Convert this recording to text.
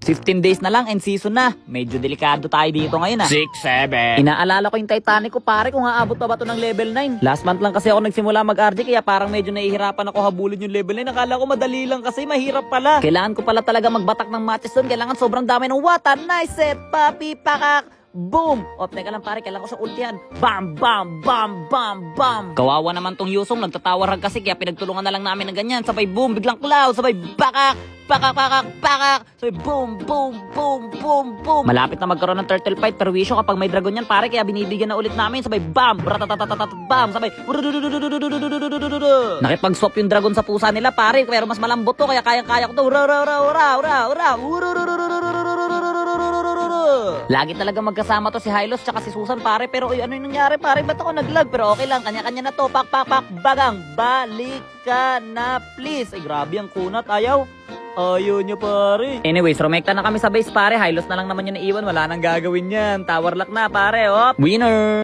15 days na lang and season na. Medyo delikado tayo dito ngayon 6, 7. Inaalala ko yung Titanic ko pare kung aabot pa ba to ng level 9. Last month lang kasi ako nagsimula mag-RG kaya parang medyo nahihirapan ako habulin yung level 9. Akala ko madali lang kasi mahirap pala. Kailangan ko pala talaga magbatak ng matches doon. Kailangan sobrang dami ng wata. Nice set, papi, pakak. Boom! O, teka lang pare, kailangan ko sa ultihan. Bam, bam, bam, bam, bam. Kawawa naman tong Yusong, nagtatawaran kasi kaya pinagtulungan na lang namin ng ganyan. Sabay boom, biglang cloud, sabay bakak, pakak, pakak, pakak. Sabay boom, boom, boom, boom, boom. Malapit na magkaroon ng turtle fight, pero wisyo kapag may dragon yan pare, kaya binibigyan na ulit namin. Sabay bam, bratatatatat, bam, sabay nakipag-swap yung dragon sa pusa nila pare, pero mas malambot to, kaya kayang-kaya ko to. Lagi talaga magkasama to si Hylos tsaka si Susan pare, pero ano yung nangyari pare, ba't ako naglag? Pero okay lang, kanya-kanya na to. Pak, pak, pak, bagang, balik ka na please. Ay grabe ang kunat, ayaw nyo pare. Anyways, rumekta na kami sa base pare. Hylos na lang naman yung naiwan, wala nang gagawin yan. Tower lock na pare, op. Winner!